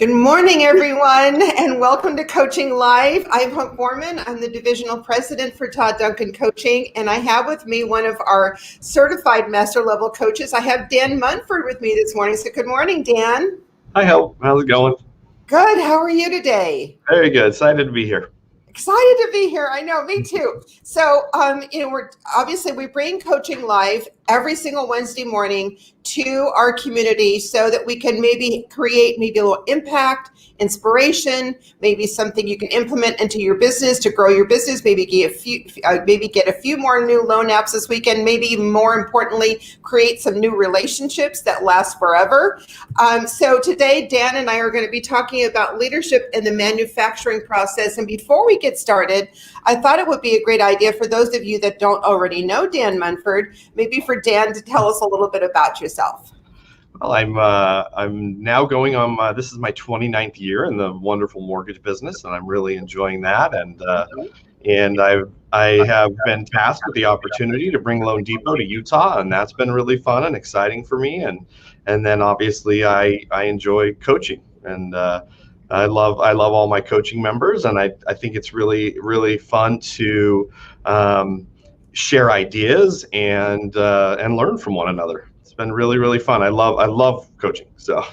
Good morning, everyone, and welcome to Coaching Live. I'm Hope Foreman. I'm the Divisional President for Todd Duncan Coaching, and I have with me one of our certified master level coaches. I have Dan Munford with me this morning. So good morning, Dan. Hi, Hope. How's it going? Good. How are you today? Very good. Excited to be here. Excited to be here. I know, me too. So, we bring Coaching Live every single Wednesday morning to our community so that we can maybe create maybe a little impact, inspiration, maybe something you can implement into your business to grow your business, maybe get a few more new loan apps this weekend, maybe even more importantly, create some new relationships that last forever. So today, Dan and I are going to be talking about leadership in the manufacturing process. And before we get started, I thought it would be a great idea for those of you that don't already know Dan Munford, maybe for Dan to tell us a little bit about yourself. Well, I'm now going on. This is my 29th year in the wonderful mortgage business, and I'm really enjoying that. And I have been tasked with the opportunity to bring Loan Depot to Utah, and that's been really fun and exciting for me. And then obviously I enjoy coaching, and I love all my coaching members, and I think it's really fun to share ideas and learn from one another. It's been really fun. I love coaching. So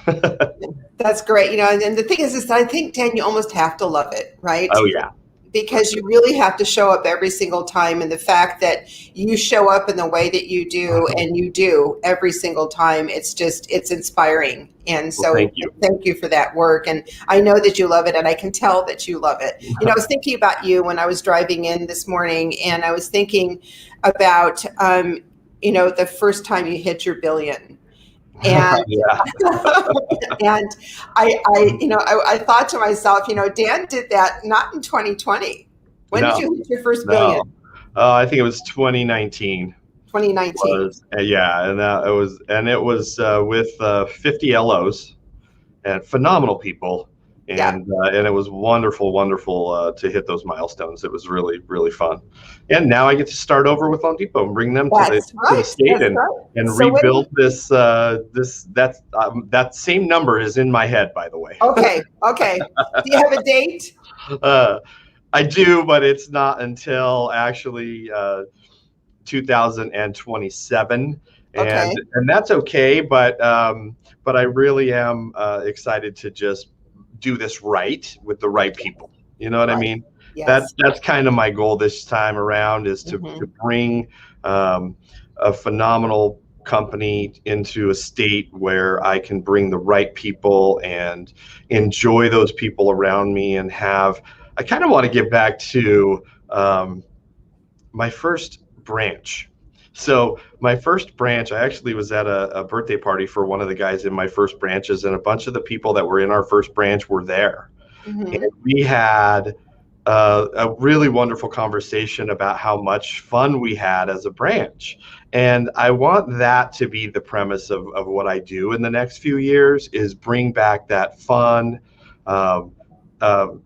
that's great. And the thing is I think, Dan, you almost have to love it, right? Oh yeah. Because you really have to show up every single time, and the fact that you show up in the way that you do and you do every single time, it's inspiring. And so thank you for that work. And I know that you love it, and I can tell that you love it. I was thinking about you when I was driving in this morning, and I was thinking about, the first time you hit your billion. And and I thought to myself, Dan did that not in 2020. When did you hit your first billion? I think it was 2019. 2019. And it was with 50 LOs and phenomenal people. And it was wonderful to hit those milestones. It was really fun. And now I get to start over with Loan Depot and bring them to the state and so rebuild that same number is in my head, by the way. Okay. Do you have a date? I do, but it's not until actually 2027. And that's okay, but I really am excited to just do this right with the right people. You know what I mean? Yes. That's kind of my goal this time around, is to bring a phenomenal company into a state where I can bring the right people and enjoy those people around me, and I kind of want to get back to my first branch. So my first branch, I actually was at a birthday party for one of the guys in my first branches, and a bunch of the people that were in our first branch were there. And we had a really wonderful conversation about how much fun we had as a branch. And I want that to be the premise of what I do in the next few years, is bring back that fun,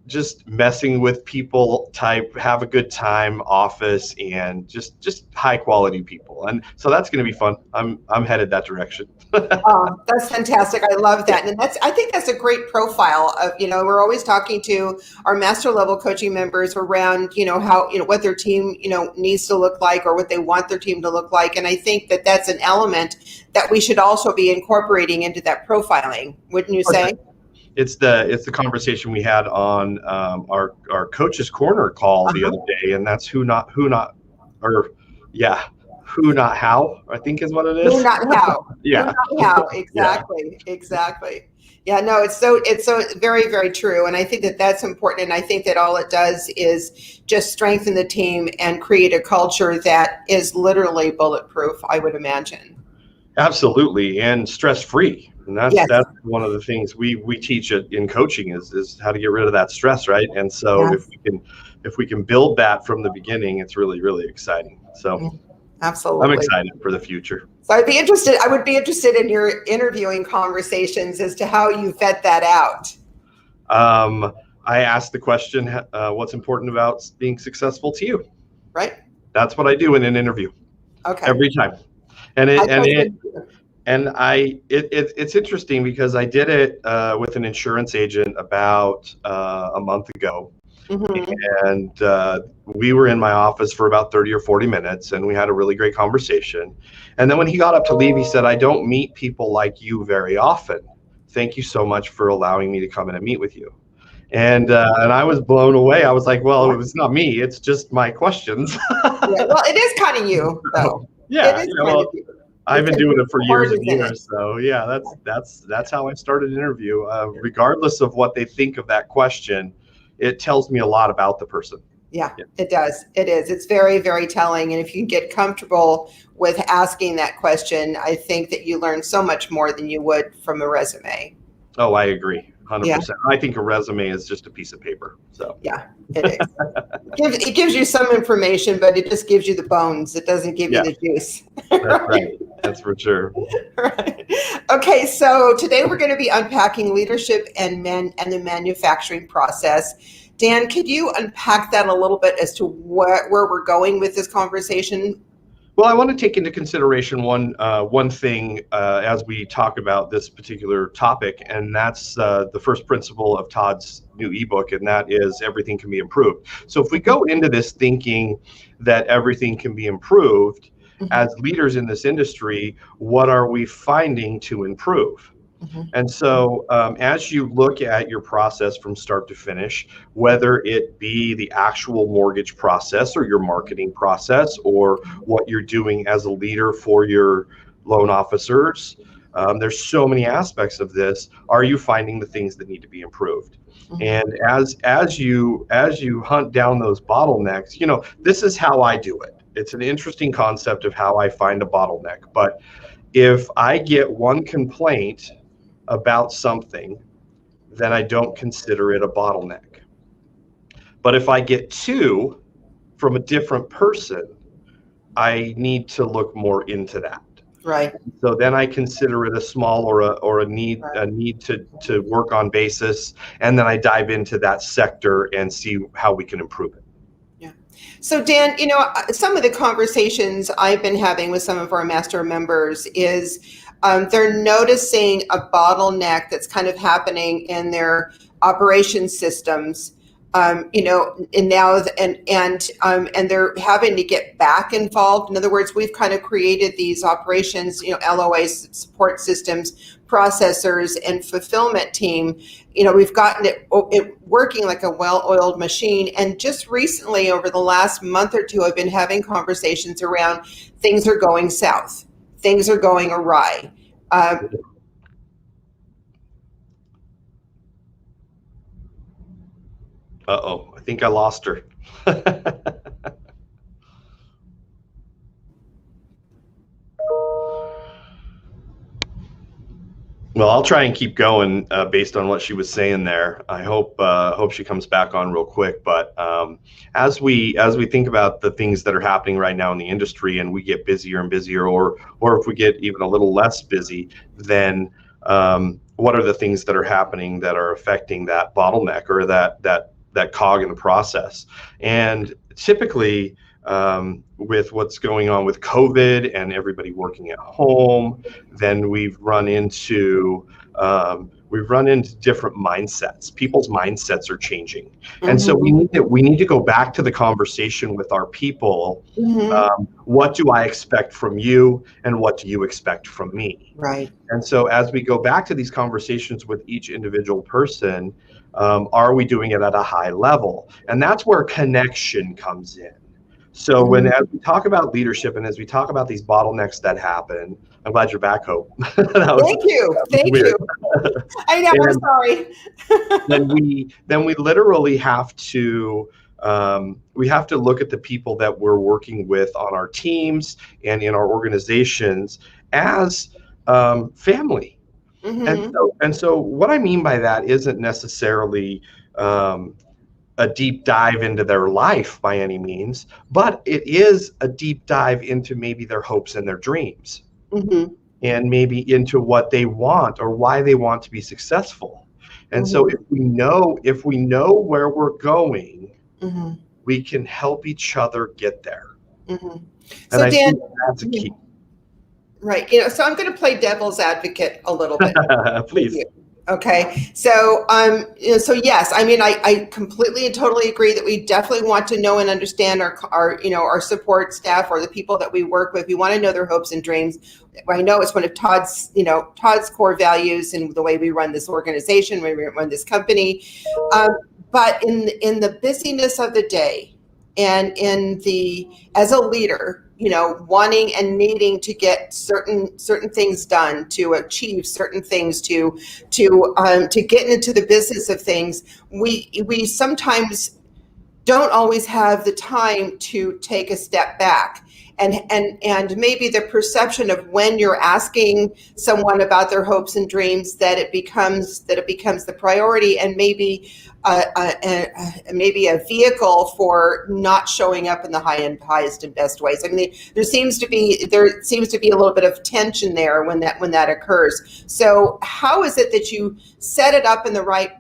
just messing with people type, have a good time office, and just high quality people. And so that's going to be fun. I'm headed that direction. That's fantastic. I love that. And I think that's a great profile of, we're always talking to our master level coaching members around, how, what their team, needs to look like, or what they want their team to look like. And I think that that's an element that we should also be incorporating into that profiling. Wouldn't you say? It's the conversation we had on our coach's corner call the other day, and that's who not how, I think is what it is. Who not how. Yeah. Who not how. Exactly. Yeah, no, it's so very, very true. And I think that that's important. And I think that all it does is just strengthen the team and create a culture that is literally bulletproof, I would imagine. Absolutely. And stress-free. And that's one of the things we teach in coaching is how to get rid of that stress, right? And so if we can build that from the beginning, it's really exciting. So absolutely, I'm excited for the future. So I would be interested in your interviewing conversations as to how you vet that out. I asked the question, what's important about being successful to you? Right. That's what I do in an interview. Okay. Every time. And it's interesting because I did it with an insurance agent about a month ago. And we were in my office for about 30 or 40 minutes, and we had a really great conversation. And then when he got up to leave, he said, "I don't meet people like you very often. Thank you so much for allowing me to come in and meet with you." And I was blown away. I was like, "Well, it was not me. It's just my questions." Yeah, well, it is kind of you, though. Yeah, it is well, I've been doing it for years and in it. years. So yeah, that's how I started an interview. Regardless of what they think of that question, it tells me a lot about the person. Yeah, it does. It is. It's very, very telling. And if you can get comfortable with asking that question, I think that you learn so much more than you would from a resume. Oh, I agree. 100%. I think a resume is just a piece of paper. So yeah, it is. It gives you some information, but it just gives you the bones. It doesn't give you the juice. That's right. That's for sure. Right. Okay, so today we're going to be unpacking leadership and the manufacturing process. Dan, could you unpack that a little bit as to where we're going with this conversation? Well, I want to take into consideration one thing as we talk about this particular topic, and that's the first principle of Todd's new ebook, and that is everything can be improved. So if we go into this thinking that everything can be improved, as leaders in this industry, what are we finding to improve? And so as you look at your process from start to finish, whether it be the actual mortgage process or your marketing process or what you're doing as a leader for your loan officers, there's so many aspects of this. Are you finding the things that need to be improved? And as you hunt down those bottlenecks, this is how I do it. It's an interesting concept of how I find a bottleneck. But if I get one complaint about something, then I don't consider it a bottleneck. But if I get two from a different person, I need to look more into that. Right. So then I consider it a small or a need to work on basis, and then I dive into that sector and see how we can improve it. Yeah. So Dan, some of the conversations I've been having with some of our master members is they're noticing a bottleneck that's kind of happening in their operation systems, and they're having to get back involved. In other words, we've kind of created these operations, LOAs, support systems, processors, and fulfillment team. We've gotten it working like a well-oiled machine. And just recently, over the last month or two, I've been having conversations around things are going south. Things are going awry. Uh-oh, I think I lost her. Well, I'll try and keep going based on what she was saying there. I hope she comes back on real quick. But as we think about the things that are happening right now in the industry, and we get busier and busier, or if we get even a little less busy, then what are the things that are happening that are affecting that bottleneck or that cog in the process? And typically, with what's going on with COVID and everybody working at home, then we've run into different mindsets. People's mindsets are changing, and so we need to go back to the conversation with our people. What do I expect from you, and what do you expect from me? Right. And so as we go back to these conversations with each individual person, are we doing it at a high level? And that's where connection comes in. So as we talk about leadership and as we talk about these bottlenecks that happen, I'm glad you're back, Hope. Thank you. I know. I'm sorry. then we literally have to look at the people that we're working with on our teams and in our organizations as family. And so what I mean by that isn't necessarily a deep dive into their life by any means, but it is a deep dive into maybe their hopes and their dreams, and maybe into what they want or why they want to be successful. And so if we know where we're going, we can help each other get there. And So I Dan, think that's a key. Right. So I'm going to play devil's advocate a little bit. Please. Okay. So, so yes, I mean, I completely and totally agree that we definitely want to know and understand our support staff or the people that we work with. We want to know their hopes and dreams. I know it's one of Todd's core values and the way we run this organization, when we run this company. But in the busyness of the day and as a leader, wanting and needing to get certain things done, to achieve certain things, to get into the business of things, we sometimes don't always have the time to take a step back. And maybe the perception of when you're asking someone about their hopes and dreams, that it becomes the priority, and maybe a vehicle for not showing up in the highest and best ways. I mean, there seems to be a little bit of tension there when that occurs. So how is it that you set it up in the right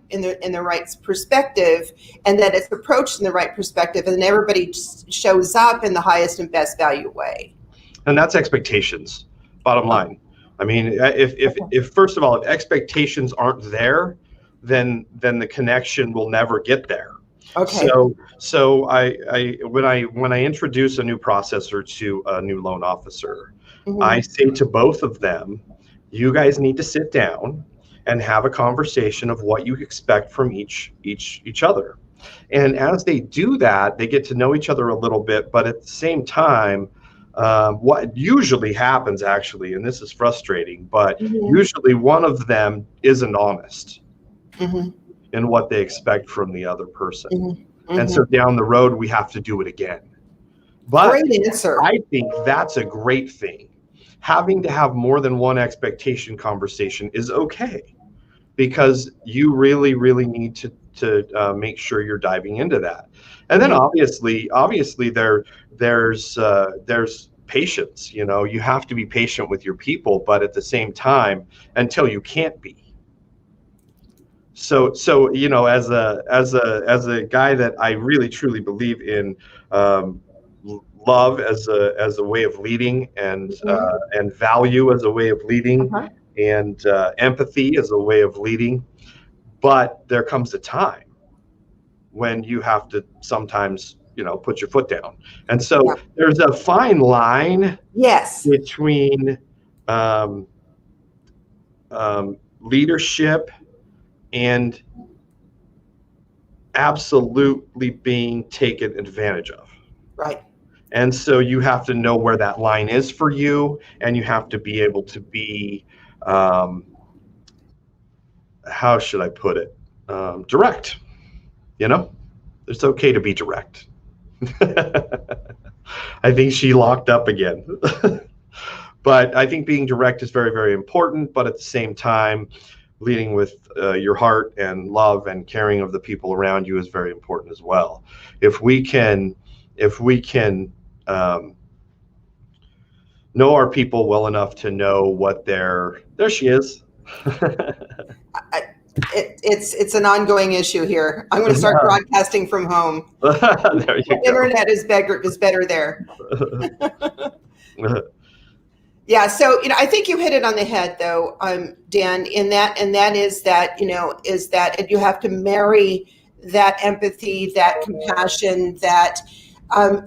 perspective, and that it's approached in the right perspective, and then everybody shows up in the highest and best value way? And that's expectations, bottom line. I mean, if first of all, if expectations aren't there, then the connection will never get there. Okay. So when I introduce a new processor to a new loan officer, mm-hmm. I say to both of them, you guys need to sit down and have a conversation of what you expect from each other. And as they do that, they get to know each other a little bit, but at the same time, what usually happens actually, and this is frustrating, but mm-hmm. usually one of them isn't honest. Mm-hmm. in what they expect from the other person. Mm-hmm. And so down the road, we have to do it again. But great answer. I think that's a great thing. Having to have more than one expectation conversation is okay, because you really, really need to make sure you're diving into that. And then obviously there's patience. You have to be patient with your people, but at the same time, until you can't be. So as a guy that I really truly believe in love as a way of leading, and value as a way of leading, and empathy as a way of leading, but there comes a time when you have to sometimes put your foot down, and so there's a fine line between leadership and absolutely being taken advantage of. Right. And so you have to know where that line is for you, and you have to be able to be, how should I put it? Direct. It's okay to be direct. I think she locked up again. But I think being direct is very, very important, but at the same time, leading with your heart and love and caring of the people around you is very important as well. If we can know our people well enough to know what there she is. It's an ongoing issue here. I'm going to start broadcasting from home. There you go. Internet is better there. Yeah, so I think you hit it on the head, though, Dan. And that is that you have to marry that empathy, that compassion, that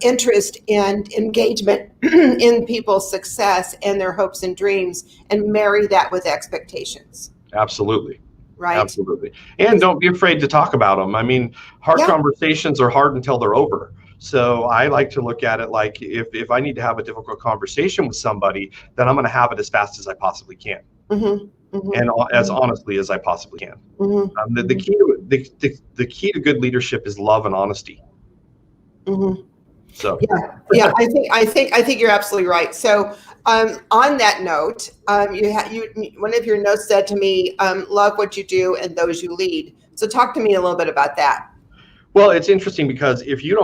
interest and engagement in people's success and their hopes and dreams, and marry that with expectations. Absolutely. Right. Absolutely. And don't be afraid to talk about them. I mean, hard conversations are hard until they're over. So I like to look at it like if I need to have a difficult conversation with somebody, then I'm going to have it as fast as I possibly can, and as honestly as I possibly can. The key to good leadership is love and honesty. So I think you're absolutely right. So on that note, one of your notes said to me, "Love what you do and those you lead." So talk to me a little bit about that. Well, it's interesting because if you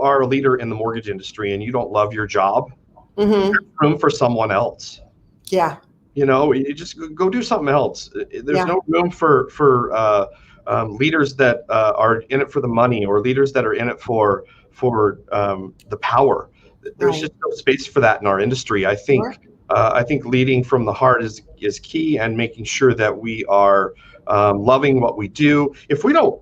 are a leader in the mortgage industry and you don't love your job, there's room for someone else. Yeah. You just go do something else. There's no room for leaders that are in it for the money, or leaders that are in it for the power. There's just no space for that in our industry. I think I think leading from the heart is key, and making sure that we are loving what we do. If we don't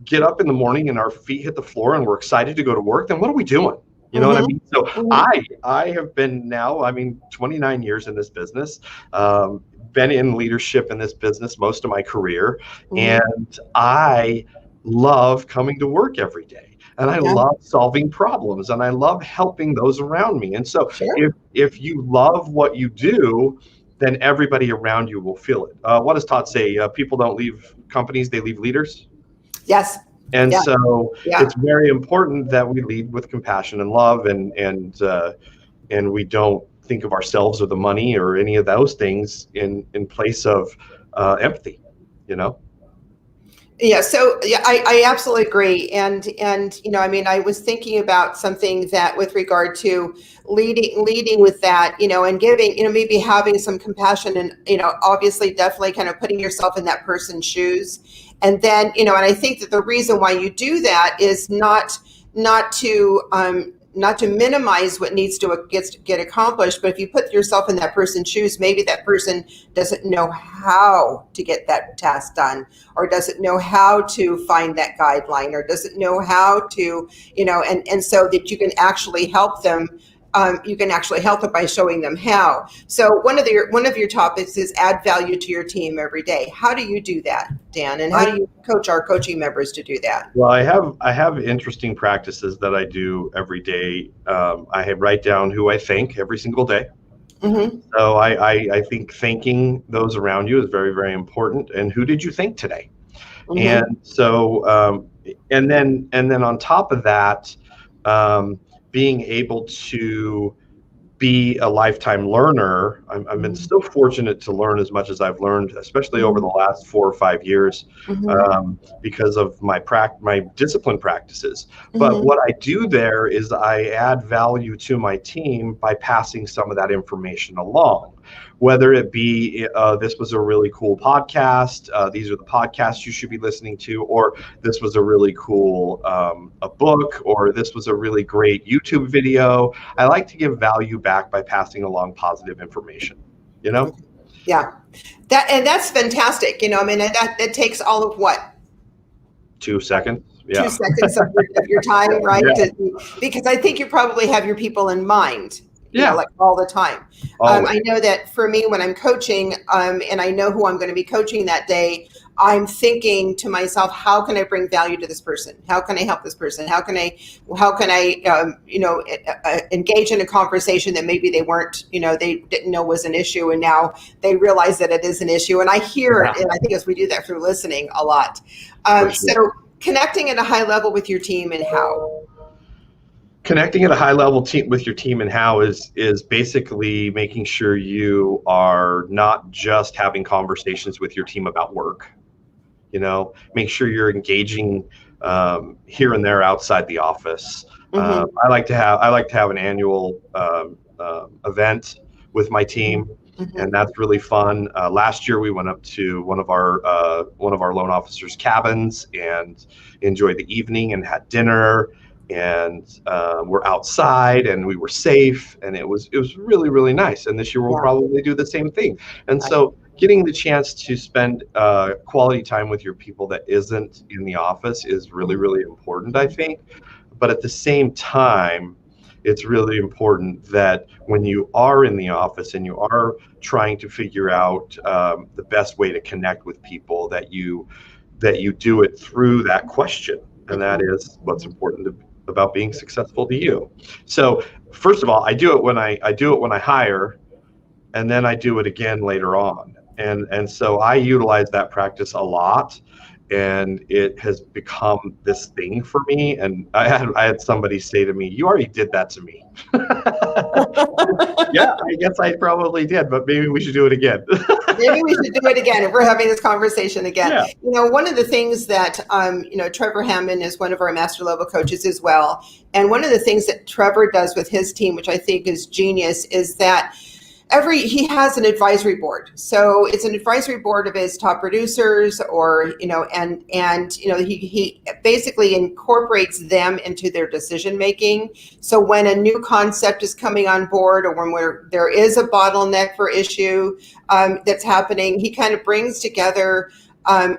get up in the morning and our feet hit the floor and we're excited to go to work, then what are we doing? You know what I mean? So I have been now, 29 years in this business, been in leadership in this business most of my career, and I love coming to work every day. And I love solving problems, and I love helping those around me. And so if you love what you do, then everybody around you will feel it. What does Todd say? People don't leave companies, they leave leaders. Yes. And so it's very important that we lead with compassion and love, and we don't think of ourselves or the money or any of those things in place of empathy, you know? Yeah, so I absolutely agree. And I was thinking about something that with regard to leading with that, and giving, maybe having some compassion and, obviously definitely kind of putting yourself in that person's shoes. And then, and I think that the reason why you do that is not to minimize what needs to get accomplished, but if you put yourself in that person's shoes, maybe that person doesn't know how to get that task done, or doesn't know how to find that guideline, or doesn't know how to, and so that you can actually help them. You can actually help them by showing them how. So one of your topics is add value to your team every day. How do you do that, Dan? And how do you coach our coaching members to do that? Well, I have interesting practices that I do every day. I write down who I thank every single day. So I think thanking those around you is very, very important. And who did you thank today? And so and then on top of that, being able to be a lifetime learner. I've been so fortunate to learn as much as I've learned, especially over the last 4 or 5 years, because of my discipline practices. But what I do there is I add value to my team by passing some of that information along. Whether it be this was a really cool podcast, these are the podcasts you should be listening to, or this was a really cool a book, or this was a really great YouTube video. I like to give value back by passing along positive information, Yeah, that's fantastic. That takes all of what? 2 seconds. 2 seconds of your time, right? Because I think you probably have your people in mind. Like all the time. I know that for me, when I'm coaching, and I know who I'm going to be coaching that day, I'm thinking to myself, how can I bring value to this person? How can I help this person? How can I engage in a conversation that maybe they weren't, they didn't know was an issue, and now they realize that it is an issue. And I hear it, and I think as we do that through listening a lot. So connecting at a high level with your team and how. Connecting at a high level with your team and how is basically making sure you are not just having conversations with your team about work. Make sure you're engaging here and there outside the office. I like to have an annual event with my team, and that's really fun. Last year we went up to one of our loan officers' cabins and enjoyed the evening and had dinner. And we're outside, and we were safe, and it was really, really nice. And this year we'll probably do the same thing. And so getting the chance to spend quality time with your people that isn't in the office is really, really important, I think. But at the same time, it's really important that when you are in the office and you are trying to figure out the best way to connect with people, that you do it through that question. And that is what's important about being successful to you. So first of all, I do it when I hire, and then I do it again later on. And so I utilize that practice a lot, and it has become this thing for me. And I had somebody say to me, "You already did that to me." Yeah, I guess I probably did, but maybe we should do it again. Maybe we should do it again if we're having this conversation again. Yeah. One of the things that, Trevor Hammonds is one of our master level coaches as well. And one of the things that Trevor does with his team, which I think is genius, is that he has an advisory board. So it's an advisory board of his top producers, or, and he basically incorporates them into their decision making. So when a new concept is coming on board, or when there is a bottleneck for issue that's happening, he kind of brings together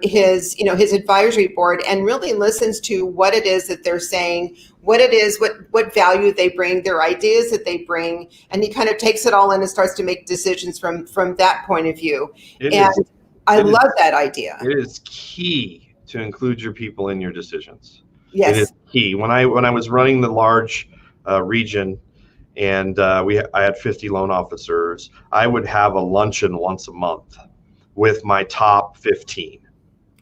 his advisory board and really listens to what it is that they're saying, what it is, what value they bring, their ideas that they bring, and he kind of takes it all in and starts to make decisions from that point of view. I love that idea. It is key to include your people in your decisions. Yes. It is key. When I was running the large region, and I had 50 loan officers, I would have a luncheon once a month with my top 15.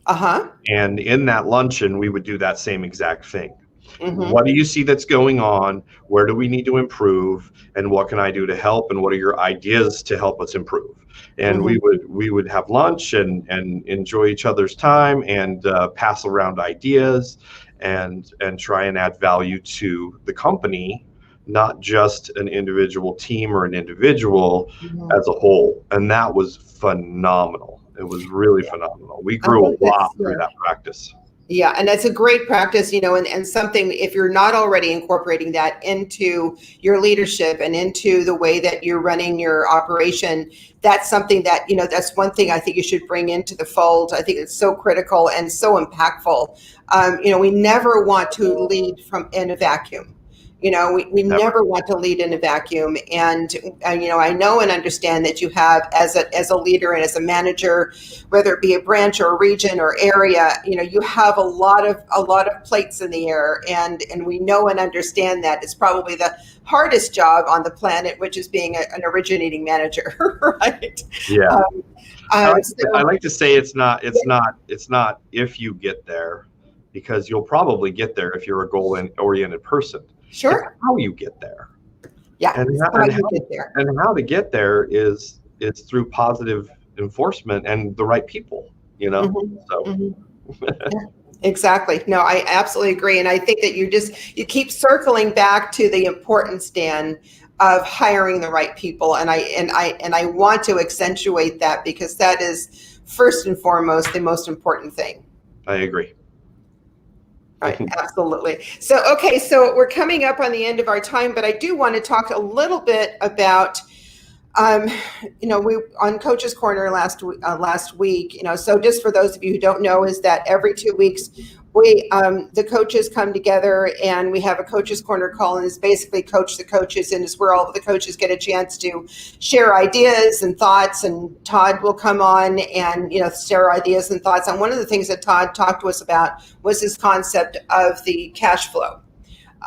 And in that luncheon, we would do that same exact thing. Mm-hmm. What do you see that's going on? Where do we need to improve? And what can I do to help? And what are your ideas to help us improve? And mm-hmm. we would have lunch and enjoy each other's time, and pass around ideas and try and add value to the company, not just an individual team or an individual mm-hmm. as a whole. And that was phenomenal. It was really phenomenal. We grew a lot through that practice. Yeah, and that's a great practice, and something, if you're not already incorporating that into your leadership and into the way that you're running your operation, that's something that, that's one thing I think you should bring into the fold. I think it's so critical and so impactful. We never want to lead in a vacuum. We never want to lead in a vacuum. And, I know and understand that you have, as a leader and as a manager, whether it be a branch or a region or area, you have a lot of plates in the air. And we know and understand that it's probably the hardest job on the planet, which is being an originating manager, right? Yeah. I like to say it's not if you get there, because you'll probably get there if you're a goal-oriented person. Sure. It's how you get there. Yeah. And how to get there is through positive enforcement and the right people, Mm-hmm. So. Mm-hmm. Yeah, exactly. No, I absolutely agree. And I think that you keep circling back to the importance, Dan, of hiring the right people. And I want to accentuate that, because that is first and foremost the most important thing. I agree. Right, absolutely. So we're coming up on the end of our time, but I do want to talk a little bit about, we on Coach's Corner last week, so just for those of you who don't know, is that every 2 weeks the coaches come together and we have a Coach's Corner call, and it's basically Coach the Coaches, and it's where all of the coaches get a chance to share ideas and thoughts, and Todd will come on and share ideas and thoughts. And one of the things that Todd talked to us about was this concept of the cash flow,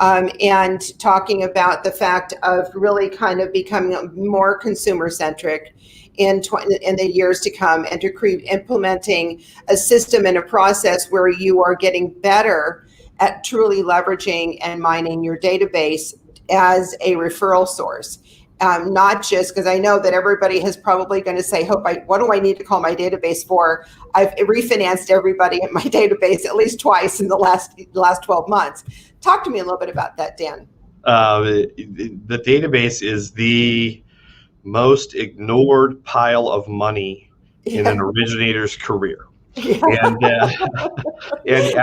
and talking about the fact of really kind of becoming more consumer centric in the years to come, and to implementing a system and a process where you are getting better at truly leveraging and mining your database as a referral source. Not just because I know that everybody is probably going to say, what do I need to call my database for? I've refinanced everybody in my database at least twice in the last 12 months. Talk to me a little bit about that, Dan. The database is the most ignored pile of money in an originator's career. Yeah. And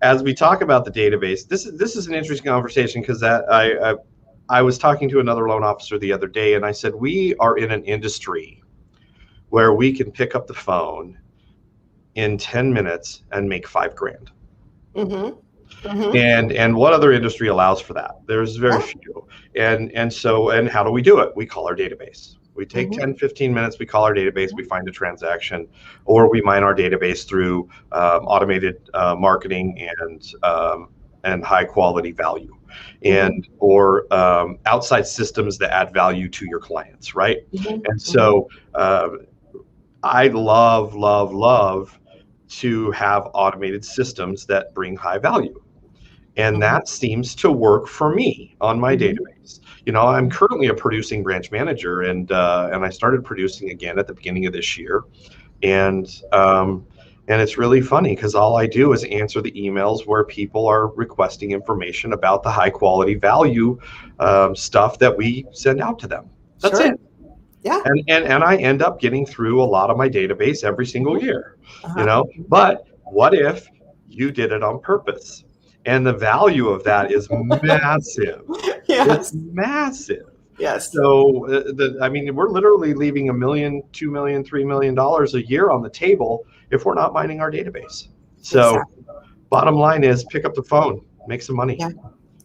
as we talk about the database, this is an interesting conversation, because I was talking to another loan officer the other day, and I said, we are in an industry where we can pick up the phone in 10 minutes and make $5,000. Mm-hmm. Mm-hmm. And what other industry allows for that? There's very few. And how do we do it? We call our database. We take 10, 15 minutes, we call our database, we find a transaction, or we mine our database through automated marketing and high quality value, or outside systems that add value to your clients, right? Mm-hmm. And so I love to have automated systems that bring high value. And that seems to work for me on my database. I'm currently a producing branch manager, and I started producing again at the beginning of this year. And it's really funny, because all I do is answer the emails where people are requesting information about the high quality value stuff that we send out to them. That's it. Yeah. And I end up getting through a lot of my database every single year, but what if you did it on purpose? And the value of that is massive. Yes. It's massive. Yes. So we're literally leaving $1 million, $2 million, $3 million a year on the table if we're not mining our database. So Exactly. bottom line is pick up the phone, make some money. Yeah.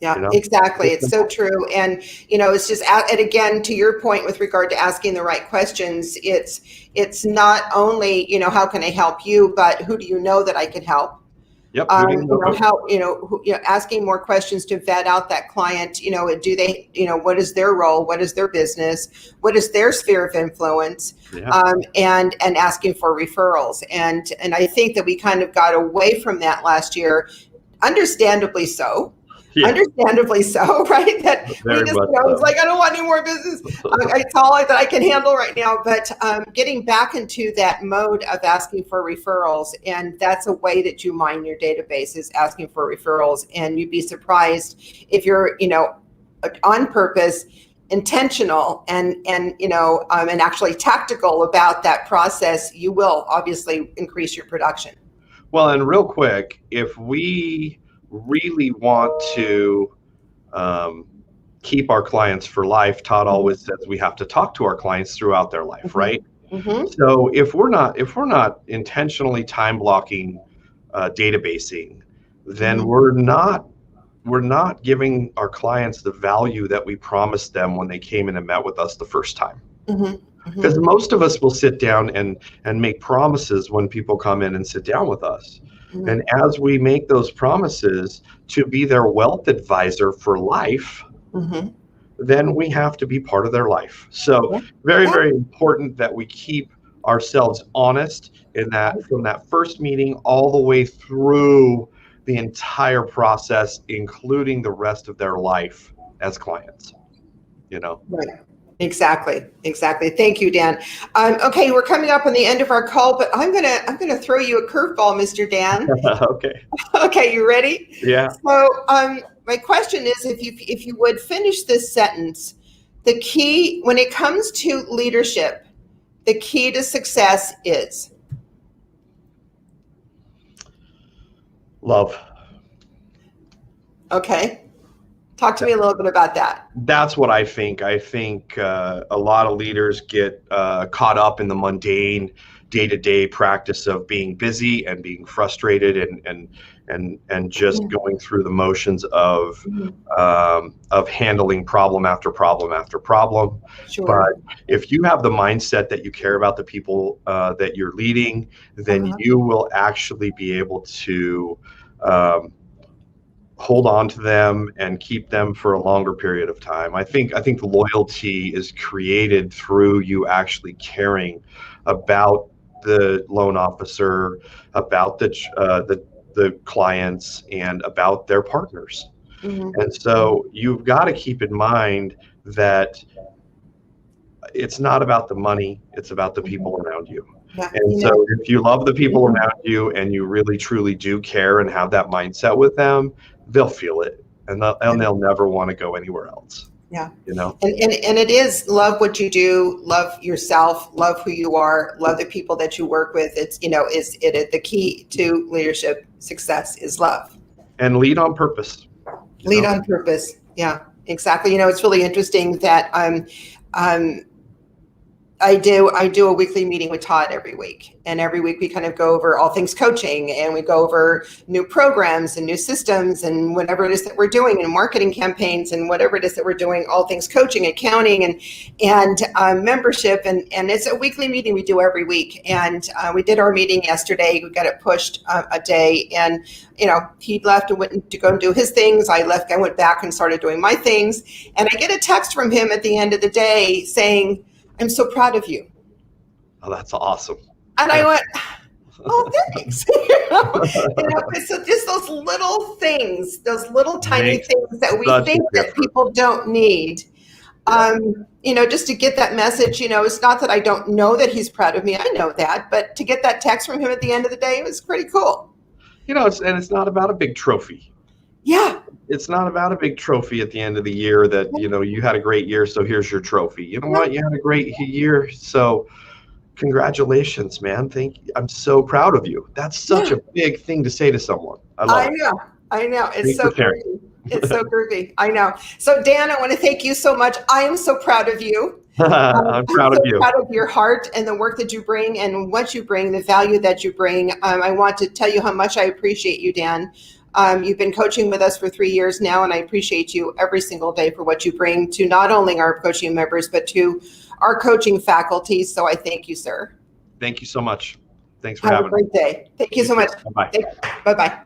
Yeah, exactly. It's so true. And, it's just, and again, to your point with regard to asking the right questions, it's not only, how can I help you, but who do you know that I can help? Yep. Asking more questions to vet out that client, do they, what is their role? What is their business? What is their sphere of influence? Yeah. And asking for referrals. And I think that we kind of got away from that last year, understandably so. Yeah. Understandably so, right? That Very we just, so. It's like, I don't want any more business. It's all that I can handle right now. But getting back into that mode of asking for referrals, and that's a way that you mine your database, is asking for referrals. And you'd be surprised if you're, on purpose, intentional, and actually tactical about that process, you will obviously increase your production. Well, and real quick, if we really want to keep our clients for life, Todd always says we have to talk to our clients throughout their life, right? Mm-hmm. So if we're not intentionally time blocking databasing, then we're not giving our clients the value that we promised them when they came in and met with us the first time. Because most of us will sit down and make promises when people come in and sit down with us. And as we make those promises to be their wealth advisor for life, then we have to be part of their life. So very, very important that we keep ourselves honest in that, from that first meeting all the way through the entire process, including the rest of their life as clients, Right. Exactly. Thank you, Dan. Okay, we're coming up on the end of our call, but I'm gonna throw you a curveball, Mr. Dan. Okay. Okay, you ready? Yeah. So, my question is, if you would finish this sentence, the key when it comes to leadership, the key to success is love. Okay. Talk to me a little bit about that. That's what I think. I think a lot of leaders get caught up in the mundane, day-to-day practice of being busy and being frustrated and just going through the motions of handling problem after problem after problem. Sure. But if you have the mindset that you care about the people that you're leading, then you will actually be able to hold on to them and keep them for a longer period of time. I think the loyalty is created through you actually caring about the loan officer, about the clients, and about their partners. And so you've got to keep in mind that it's not about the money, it's about the people around you. Yeah, and so if you love the people around you and you really truly do care and have that mindset with them, they'll feel it, and they'll never want to go anywhere else. Yeah. And it is love what you do, love yourself, love who you are, love the people that you work with. It's, the key to leadership success is love. And lead on purpose. Lead on purpose. Yeah, exactly. It's really interesting that I do a weekly meeting with Todd every week, and every week we kind of go over all things coaching, and we go over new programs and new systems and whatever it is that we're doing, and marketing campaigns and whatever it is that we're doing, all things coaching, accounting, and membership, and it's a weekly meeting we do every week. And we did our meeting yesterday. We got it pushed a day, and he left and went to go and do his things. I went back and started doing my things, and I get a text from him at the end of the day saying, "I'm so proud of you." Oh, that's awesome. And I went, "Oh, thanks." So just those little things, those little tiny things that we think that people don't need, just to get that message. It's not that I don't know that he's proud of me. I know that, but to get that text from him at the end of the day, it was pretty cool. It's not about a big trophy. Yeah. it's not about a big trophy at the end of the year that, you had a great year, so here's your trophy. You know what? You had a great year, so congratulations, man. Thank you. I'm so proud of you. That's such a big thing to say to someone. I love it. I know. It's Thanks so for sharing. groovy. It's so groovy. I know. So Dan, I want to thank you so much. I am so proud of you. I'm proud of you. Proud of your heart and the work that you bring and what you bring, the value that you bring. I want to tell you how much I appreciate you, Dan. You've been coaching with us for 3 years now, and I appreciate you every single day for what you bring to not only our coaching members, but to our coaching faculty. So I thank you, sir. Thank you so much. Thanks for having me. Have a great day. Thank you so much. Bye-bye. Bye-bye.